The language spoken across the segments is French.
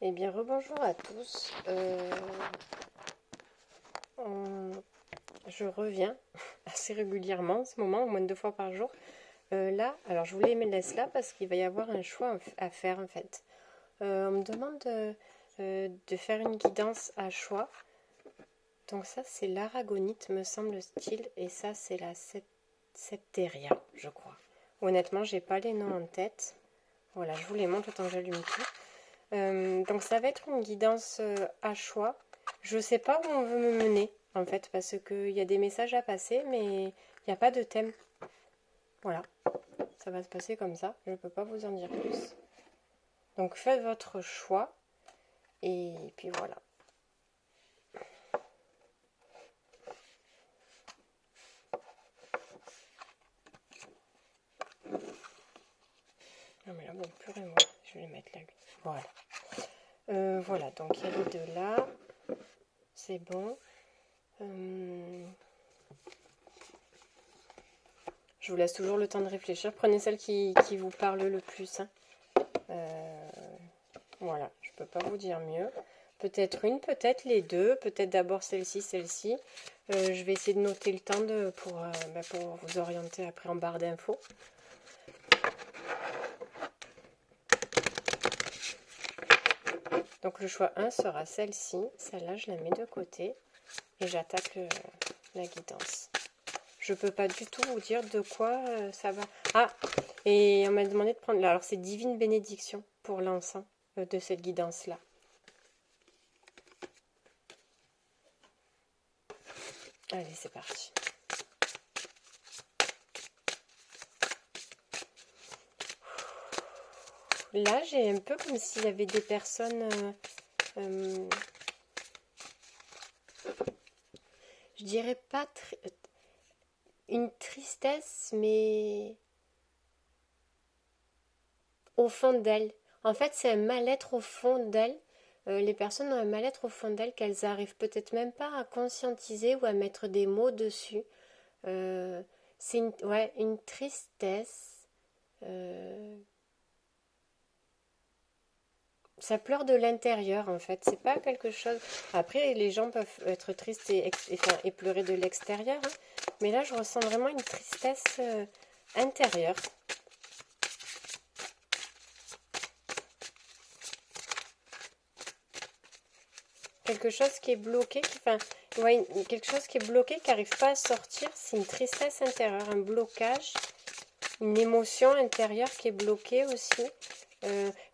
Eh bien, rebonjour à tous. Je reviens assez régulièrement en ce moment, au moins 2 fois par jour. Là, alors je voulais me laisser là parce qu'il va y avoir un choix à faire en fait. On me demande de faire une guidance à choix. Donc ça, c'est l'aragonite, me semble-t-il, et ça, c'est la septéria, je crois. Honnêtement, j'ai pas les noms en tête. Voilà, je vous les montre tant que j'allume tout. Donc ça va être une guidance à choix. Je ne sais pas où on veut me mener, en fait, parce qu'il y a des messages à passer, mais il n'y a pas de thème. Voilà, ça va se passer comme ça. Je ne peux pas vous en dire plus. Donc faites votre choix, et puis voilà. Non mais là, bon, purée, moi, je vais les mettre là. Voilà. Voilà, donc il y a les deux là. C'est bon. Je vous laisse toujours le temps de réfléchir. Prenez celle qui vous parle le plus. Hein. Voilà, je ne peux pas vous dire mieux. Peut-être une, peut-être les deux. Peut-être d'abord celle-ci, celle-ci. Je vais essayer de noter le temps pour vous orienter après en barre d'infos. Donc le choix 1 sera celle-ci. Celle-là, je la mets de côté. Et j'attaque la guidance. Je ne peux pas du tout vous dire de quoi ça va. Ah, et on m'a demandé de prendre... Alors c'est Divine Bénédiction pour l'encens de cette guidance-là. Allez, c'est parti. Là, j'ai un peu comme s'il y avait des personnes... je dirais pas une tristesse, mais au fond d'elles. En fait, c'est un mal-être au fond d'elles. Les personnes ont un mal-être au fond d'elles qu'elles arrivent peut-être même pas à conscientiser ou à mettre des mots dessus. C'est une tristesse. Ça pleure de l'intérieur en fait. C'est pas quelque chose. Après, les gens peuvent être tristes et pleurer de l'extérieur. Hein. Mais là, je ressens vraiment une tristesse intérieure. Quelque chose qui est bloqué, quelque chose qui est bloqué, qui n'arrive pas à sortir, c'est une tristesse intérieure, un blocage, une émotion intérieure qui est bloquée aussi.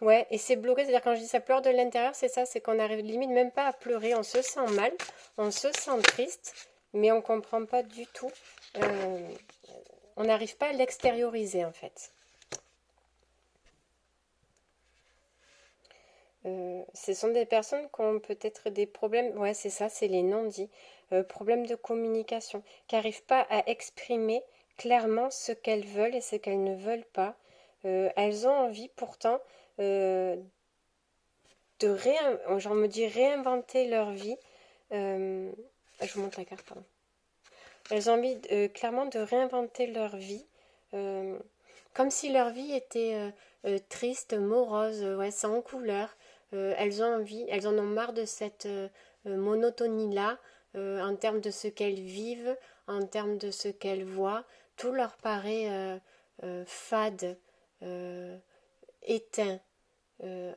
Ouais, et c'est bloqué, c'est-à-dire quand je dis ça pleure de l'intérieur, c'est ça, c'est qu'on arrive limite même pas à pleurer, on se sent mal, on se sent triste, mais on comprend pas du tout, on n'arrive pas à l'extérioriser en fait. Ce sont des personnes qui ont peut-être des problèmes, ouais c'est ça, c'est les non-dits, problèmes de communication, qui n'arrivent pas à exprimer clairement ce qu'elles veulent et ce qu'elles ne veulent pas. Elles ont envie pourtant réinventer leur vie. Je vous montre la carte, pardon. Elles ont envie clairement de réinventer leur vie, comme si leur vie était triste, morose, ouais, sans couleur. Elles en ont marre de cette monotonie-là, en termes de ce qu'elles vivent, en termes de ce qu'elles voient. Tout leur paraît fade, éteint.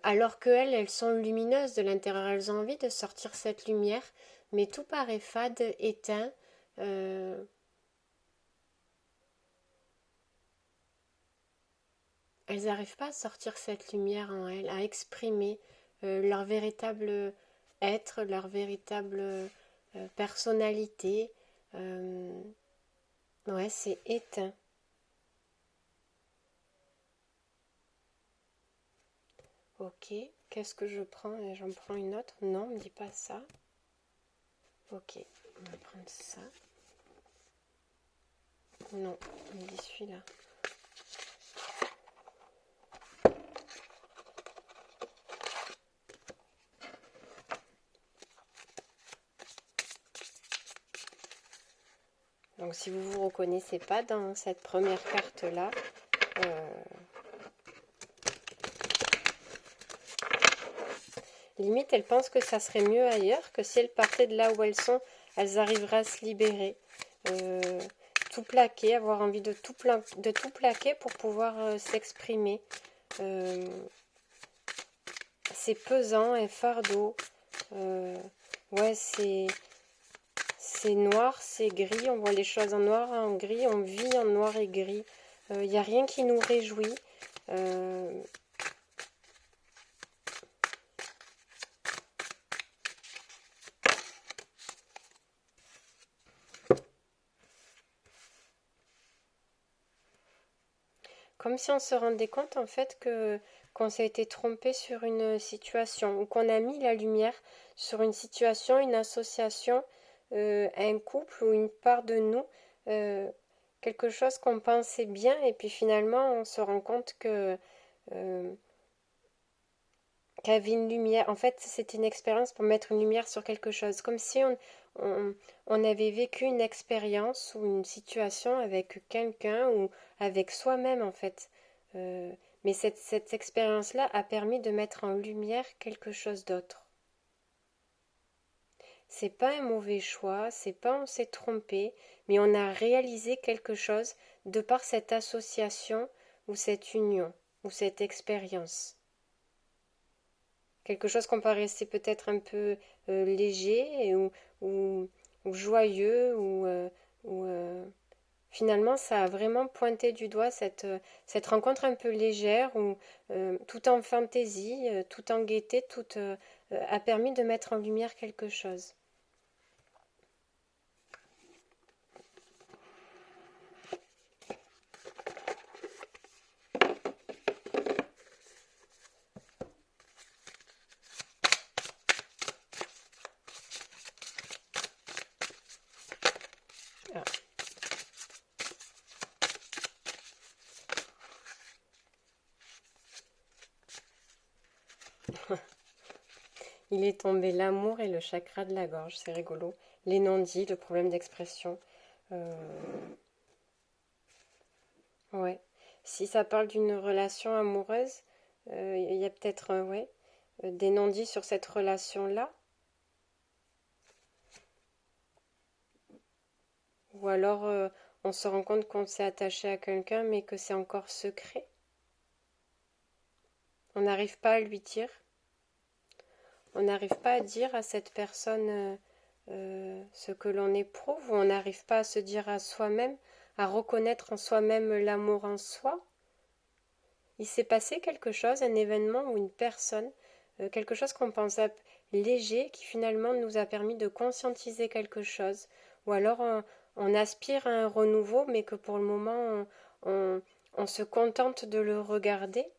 Alors qu'elles, elles sont lumineuses de l'intérieur, elles ont envie de sortir cette lumière, mais tout paraît fade, éteint. Elles n'arrivent pas à sortir cette lumière en elles, à exprimer leur véritable être, leur véritable personnalité. Ouais, c'est éteint. Ok, qu'est-ce que je prends? J'en prends une autre? Non, on me dit pas ça. Ok, on va prendre ça. Non, on me dit celui-là. Donc si vous ne vous reconnaissez pas dans cette première carte-là, Limite, elles pensent que ça serait mieux ailleurs, que si elles partaient de là où elles sont, elles arriveraient à se libérer. Tout plaquer, avoir envie de tout plaquer pour pouvoir s'exprimer. C'est pesant, un fardeau. Ouais, c'est noir, c'est gris. On voit les choses en noir, en gris. On vit en noir et gris. Il n'y a rien qui nous réjouit. Comme si on se rendait compte en fait que qu'on s'est été trompé sur une situation ou qu'on a mis la lumière sur une situation, une association, un couple ou une part de nous, quelque chose qu'on pensait bien et puis finalement on se rend compte que qu'il y avait une lumière. En fait, c'était une expérience pour mettre une lumière sur quelque chose, comme si on avait vécu une expérience ou une situation avec quelqu'un ou avec soi-même en fait. Mais cette expérience-là a permis de mettre en lumière quelque chose d'autre. C'est pas un mauvais choix, c'est pas on s'est trompé, mais on a réalisé quelque chose de par cette association ou cette union ou cette expérience. Quelque chose qu'on paraissait peut-être un peu léger ou joyeux ou finalement ça a vraiment pointé du doigt cette rencontre un peu légère où tout en fantaisie, tout en gaieté, tout a permis de mettre en lumière quelque chose. Ah. Il est tombé l'amour et le chakra de la gorge, c'est rigolo. Les non-dits, le problème d'expression. Ouais. Si ça parle d'une relation amoureuse, il y a peut-être ouais, des non-dits sur cette relation-là. Ou alors on se rend compte qu'on s'est attaché à quelqu'un mais que c'est encore secret. On n'arrive pas à lui dire. On n'arrive pas à dire à cette personne ce que l'on éprouve, ou on n'arrive pas à se dire à soi-même, à reconnaître en soi-même l'amour en soi. Il s'est passé quelque chose, un événement ou une personne, quelque chose qu'on pensait léger qui finalement nous a permis de conscientiser quelque chose. Ou alors on aspire à un renouveau mais que pour le moment on se contente de le regarder.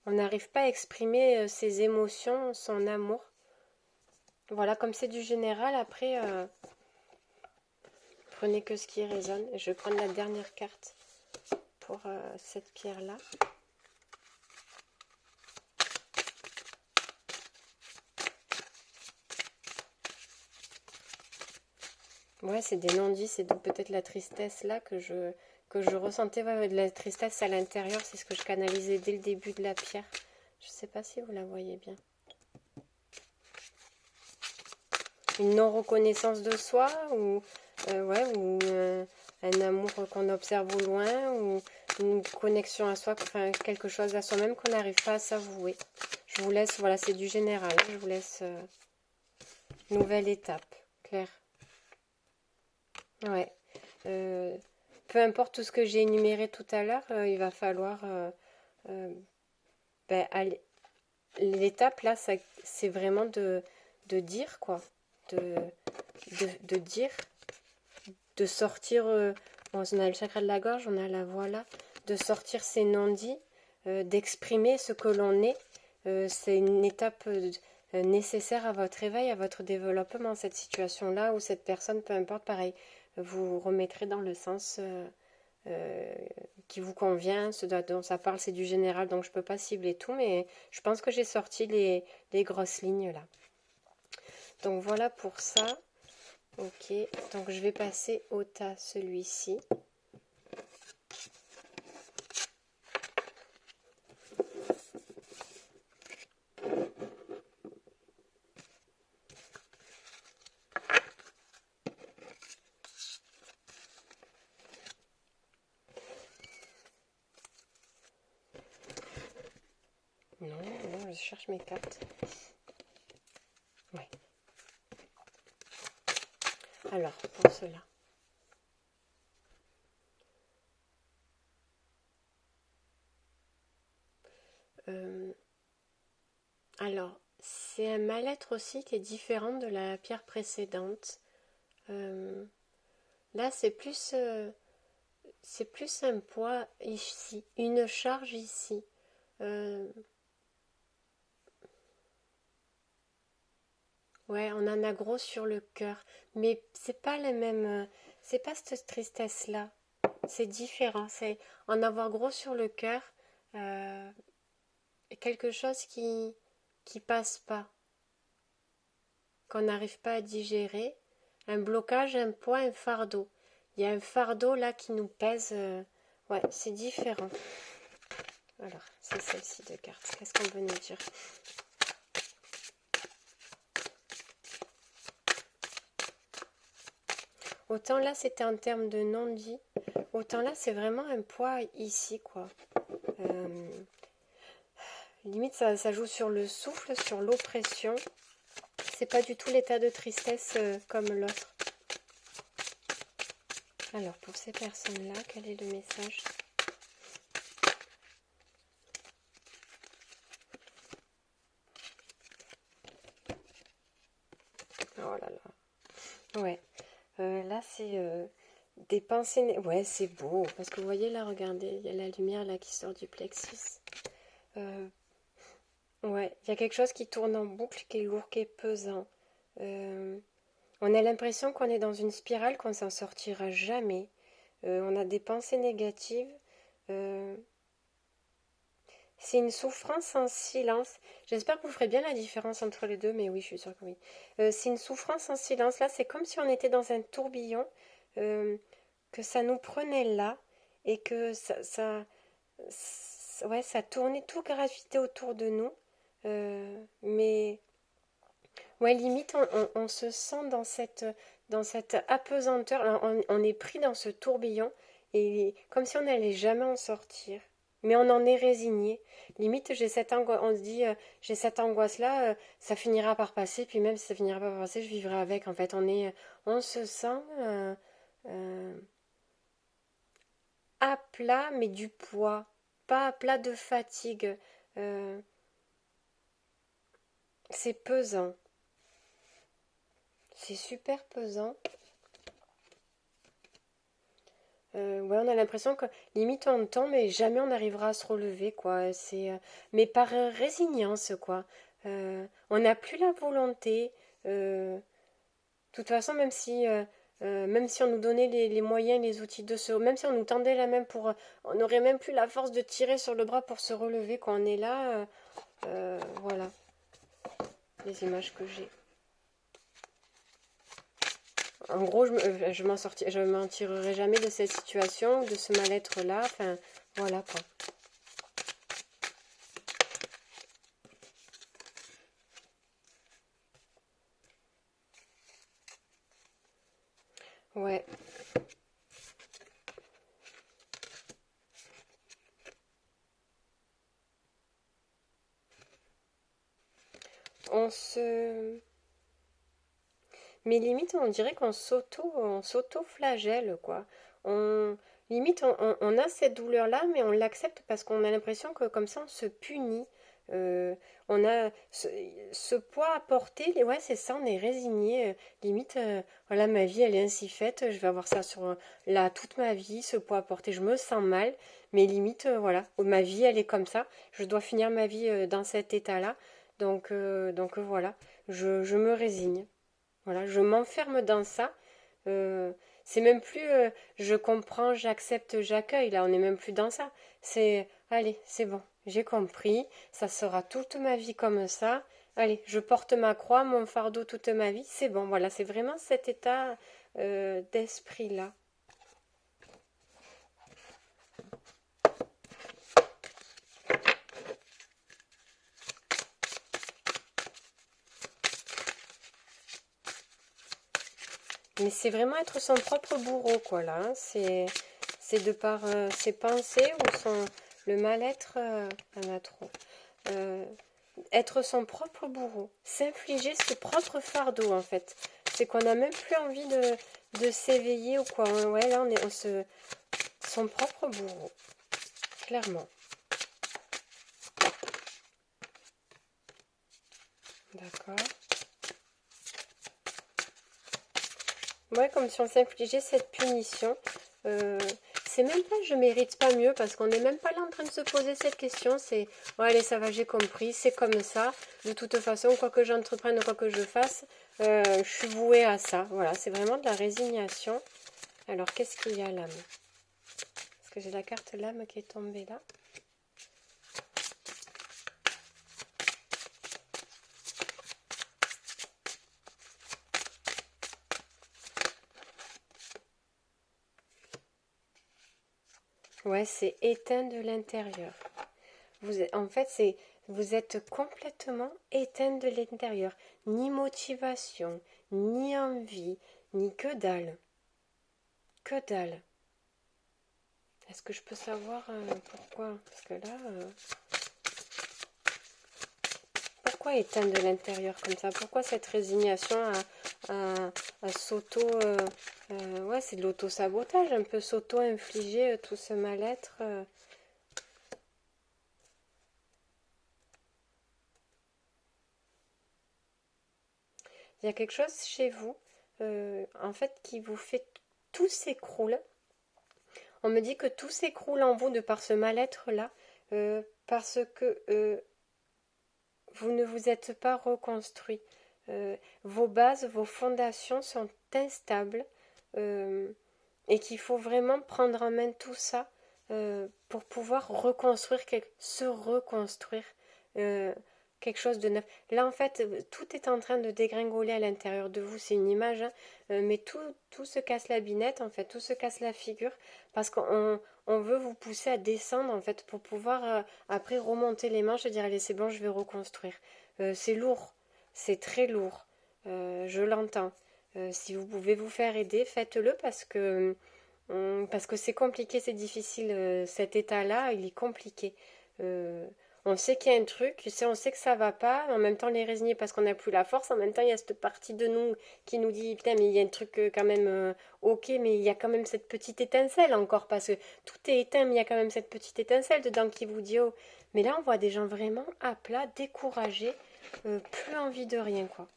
On n'arrive pas à exprimer ses émotions, son amour. Voilà, comme c'est du général, après, prenez que ce qui résonne. Je vais prendre la dernière carte pour cette pierre-là. Ouais, c'est des non-dits, c'est peut-être la tristesse là que je ressentais, ouais, de la tristesse à l'intérieur, c'est ce que je canalisais dès le début de la pierre. Je ne sais pas si vous la voyez bien. Une non-reconnaissance de soi ou, un amour qu'on observe au loin ou une connexion à soi, enfin quelque chose à soi-même qu'on n'arrive pas à s'avouer. Je vous laisse, voilà, c'est du général, je vous laisse nouvelle étape, Claire. Ouais. Peu importe tout ce que j'ai énuméré tout à l'heure, il va falloir aller. L'étape là, c'est vraiment de dire quoi, de dire, de sortir. Bon, on a le chakra de la gorge, on a la voix là, de sortir ces non-dits, d'exprimer ce que l'on est. C'est une étape nécessaire à votre éveil, à votre développement, cette situation-là ou cette personne, peu importe, pareil, vous remettrez dans le sens qui vous convient, ce dont ça parle, c'est du général, donc je ne peux pas cibler tout, mais je pense que j'ai sorti les grosses lignes là. Donc voilà pour ça. Ok, donc je vais passer au tas celui-ci. Non, non, je cherche mes cartes. Ouais. Alors, pour cela. Alors, c'est un mal-être aussi qui est différent de la pierre précédente. Là, c'est plus un poids ici, une charge ici. Euh, ouais, on en a gros sur le cœur, mais c'est pas la même, c'est pas cette tristesse-là. C'est différent. C'est en avoir gros sur le cœur, euh, quelque chose qui passe pas, qu'on n'arrive pas à digérer, un blocage, un poids, un fardeau. Il y a un fardeau là qui nous pèse. Ouais, c'est différent. Alors, c'est celle-ci de cartes. Qu'est-ce qu'on veut nous dire? Autant là, c'était en termes de non-dit, autant là, c'est vraiment un poids ici, quoi. Limite, ça joue sur le souffle, sur l'oppression. C'est pas du tout l'état de tristesse comme l'autre. Alors, pour ces personnes-là, quel est le message? Oh là là. Ouais. Là, c'est des pensées... Ouais, c'est beau. Parce que vous voyez là, regardez, il y a la lumière là qui sort du plexus. Ouais, il y a quelque chose qui tourne en boucle, qui est lourd, qui est pesant. On a l'impression qu'on est dans une spirale, qu'on s'en sortira jamais. On a des pensées négatives. Euh, c'est une souffrance en silence. J'espère que vous ferez bien la différence entre les deux, mais oui, je suis sûre que oui. C'est une souffrance en silence. Là, c'est comme si on était dans un tourbillon, euh, que ça nous prenait là, et que ouais, ça tournait, tout gravitait autour de nous. Mais ouais, limite, on se sent dans cette apesanteur. Alors, on est pris dans ce tourbillon et comme si on n'allait jamais en sortir. Mais on en est résigné. Limite, j'ai cette angoisse. On se dit, j'ai cette angoisse-là, ça finira par passer. Puis même si ça finira pas par passer, je vivrai avec. En fait, on se sent euh, à plat, mais du poids, pas à plat de fatigue. Euh, c'est pesant. C'est super pesant. Ouais, on a l'impression que limite on tombe mais jamais on n'arrivera à se relever, quoi. Mais par résignance, quoi. On n'a plus la volonté. De toute façon, même si on nous donnait les moyens, les outils même si on nous tendait la main on n'aurait même plus la force de tirer sur le bras pour se relever, quand on est là. Voilà les images que j'ai. En gros, je m'en tirerai jamais de cette situation, de ce mal-être-là. Enfin, voilà quoi. Ouais. On se... Mais limite, on dirait on s'auto-flagelle, quoi. On, limite, on a cette douleur-là, mais on l'accepte parce qu'on a l'impression que comme ça, on se punit. Euh, on a ce poids à porter, ouais, c'est ça, on est résigné. Limite, voilà, ma vie, elle est ainsi faite, je vais avoir ça sur là toute ma vie, ce poids à porter, je me sens mal, mais limite, voilà, ma vie, elle est comme ça, je dois finir ma vie dans cet état-là, donc voilà, je me résigne. Voilà, je m'enferme dans ça. Euh, c'est même plus je comprends, j'accepte, j'accueille. Là, on n'est même plus dans ça. C'est allez, c'est bon, j'ai compris. Ça sera toute ma vie comme ça. Allez, je porte ma croix, mon fardeau toute ma vie. C'est bon, voilà, c'est vraiment cet état d'esprit-là. Mais c'est vraiment être son propre bourreau, quoi, là. Hein. C'est de par ses pensées ou le mal-être, il y en a trop. être son propre bourreau, s'infliger ce propre fardeau en fait. C'est qu'on n'a même plus envie de s'éveiller ou quoi. Ouais, là son propre bourreau, clairement. D'accord. Ouais, comme si on s'infligeait cette punition. C'est même pas je mérite pas mieux parce qu'on n'est même pas là en train de se poser cette question. C'est ouais, allez, ça va, j'ai compris, c'est comme ça. De toute façon, quoi que j'entreprenne, quoi que je fasse, je suis vouée à ça. Voilà, c'est vraiment de la résignation. Alors, qu'est-ce qu'il y a l'âme? Parce que j'ai la carte l'âme qui est tombée là. Ouais, c'est éteint de l'intérieur. En fait, vous êtes complètement éteint de l'intérieur. Ni motivation, ni envie, ni que dalle. Que dalle. Est-ce que je peux savoir pourquoi? Parce que là, pourquoi éteindre de l'intérieur comme ça? Pourquoi cette résignation à s'auto... ouais, c'est de l'auto-sabotage, un peu s'auto-infliger tout ce mal-être. Il y a quelque chose chez vous, en fait, qui vous fait... Tout s'écroule. On me dit que tout s'écroule en vous de par ce mal-être-là, parce que vous ne vous êtes pas reconstruit. Vos bases, vos fondations sont instables et qu'il faut vraiment prendre en main tout ça pour pouvoir reconstruire, se reconstruire quelque chose de neuf. Là, en fait, tout est en train de dégringoler à l'intérieur de vous. C'est une image, hein, mais tout se casse la binette, en fait, tout se casse la figure parce qu'on veut vous pousser à descendre, en fait, pour pouvoir après remonter les manches et dire, allez, c'est bon, je vais reconstruire. C'est lourd, c'est très lourd. Je l'entends. Si vous pouvez vous faire aider, faites-le parce que c'est compliqué, c'est difficile. Cet état-là, il est compliqué. On sait qu'il y a un truc, on sait que ça va pas, mais en même temps les résigner parce qu'on n'a plus la force. En même temps, il y a cette partie de nous qui nous dit putain, mais il y a un truc quand même ok, mais il y a quand même cette petite étincelle encore parce que tout est éteint, mais il y a quand même cette petite étincelle dedans qui vous dit oh. Mais là, on voit des gens vraiment à plat, découragés, plus envie de rien quoi.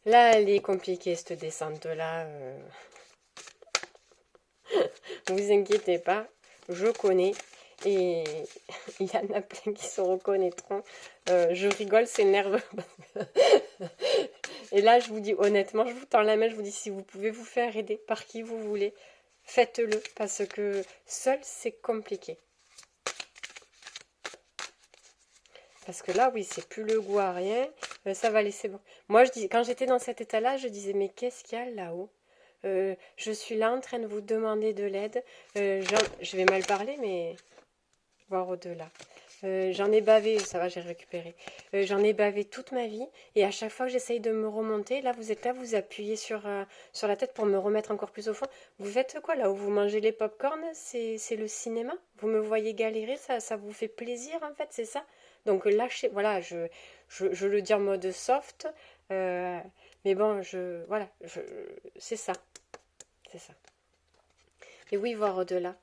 Là, elle est compliquée cette descente-là. Ne vous inquiétez pas, je connais. Et il y en a plein qui se reconnaîtront. Je rigole, c'est nerveux. Et là, je vous dis honnêtement, je vous tends la main, je vous dis si vous pouvez vous faire aider par qui vous voulez, faites-le parce que seul, c'est compliqué. Parce que là, oui, c'est plus le goût à rien. Ça va laisser bon. Moi, quand j'étais dans cet état-là, je disais mais qu'est-ce qu'il y a là-haut? Je suis là en train de vous demander de l'aide. Je vais mal parler, mais voir au-delà. J'en ai bavé, ça va, j'ai récupéré. J'en ai bavé toute ma vie et à chaque fois que j'essaye de me remonter, là vous êtes là, vous appuyez sur la tête pour me remettre encore plus au fond. Vous faites quoi là où vous mangez les pop-corn? C'est le cinéma? Vous me voyez galérer, ça vous fait plaisir en fait, c'est ça? Donc lâchez, voilà, je le dis en mode soft, mais bon, voilà, c'est ça, c'est ça. Et oui, voir au-delà.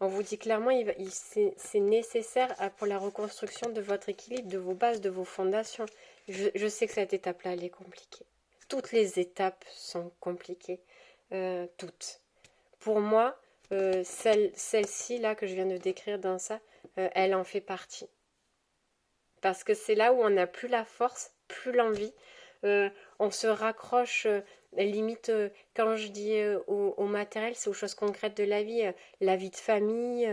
On vous dit clairement, c'est nécessaire pour la reconstruction de votre équilibre, de vos bases, de vos fondations. Je sais que cette étape-là, elle est compliquée. Toutes les étapes sont compliquées. Toutes. Pour moi, celle-ci, là, que je viens de décrire dans ça, elle en fait partie. Parce que c'est là où on n'a plus la force, plus l'envie. On se raccroche, limite, quand je dis au matériel, c'est aux choses concrètes de la vie de famille.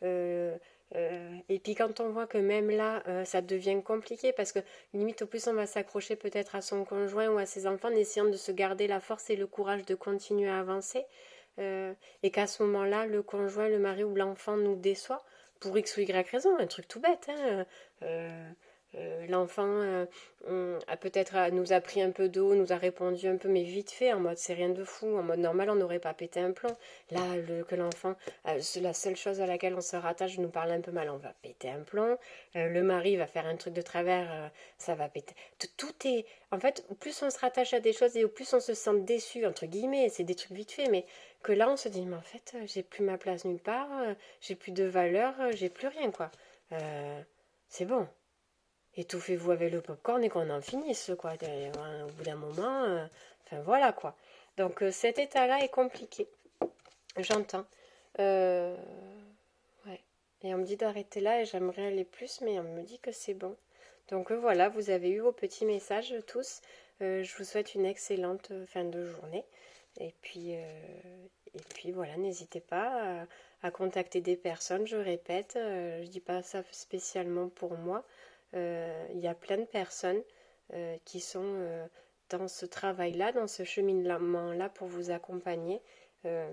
Et puis quand on voit que même là, ça devient compliqué, parce que limite, au plus, on va s'accrocher peut-être à son conjoint ou à ses enfants en essayant de se garder la force et le courage de continuer à avancer. Et qu'à ce moment-là, le conjoint, le mari ou l'enfant nous déçoit pour X ou Y raison, un truc tout bête, hein. L'enfant a peut-être nous a pris un peu d'eau, nous a répondu un peu, mais vite fait, en mode c'est rien de fou, en mode normal on n'aurait pas pété un plomb. Là, que l'enfant, c'est la seule chose à laquelle on se rattache, nous parle un peu mal, on va péter un plomb. Le mari va faire un truc de travers, ça va péter. Tout est, en fait, au plus on se rattache à des choses et au plus on se sent déçu, entre guillemets, c'est des trucs vite fait, mais que là on se dit, mais en fait, j'ai plus ma place nulle part, j'ai plus de valeur, j'ai plus rien, quoi. C'est bon. Étouffez-vous avec le popcorn et qu'on en finisse, quoi. Au bout d'un moment, enfin voilà, quoi. Donc cet état-là est compliqué. J'entends. Euh, ouais. Et on me dit d'arrêter là et j'aimerais aller plus, mais on me dit que c'est bon. Donc voilà, vous avez eu vos petits messages tous. Je vous souhaite une excellente fin de journée. Et puis voilà, n'hésitez pas à contacter des personnes, je répète, je dis pas ça spécialement pour moi. Il y a plein de personnes qui sont dans ce travail-là, dans ce cheminement-là pour vous accompagner. Euh,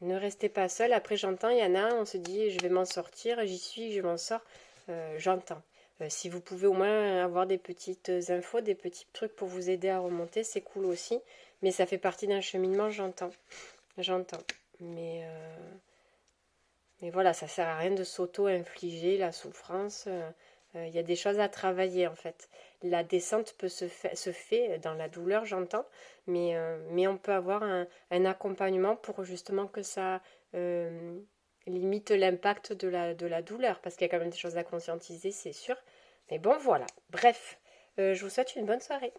ne restez pas seul. Après, j'entends, il y en a, on se dit, je vais m'en sortir, j'y suis, je m'en sors. J'entends. Si vous pouvez au moins avoir des petites infos, des petits trucs pour vous aider à remonter, c'est cool aussi. Mais ça fait partie d'un cheminement, j'entends. J'entends. Mais voilà, ça sert à rien de s'auto-infliger la souffrance. Il y a des choses à travailler en fait. La descente se fait dans la douleur, j'entends, mais on peut avoir un accompagnement pour justement que ça limite l'impact de la douleur, parce qu'il y a quand même des choses à conscientiser, c'est sûr. Mais bon, voilà. Bref, je vous souhaite une bonne soirée.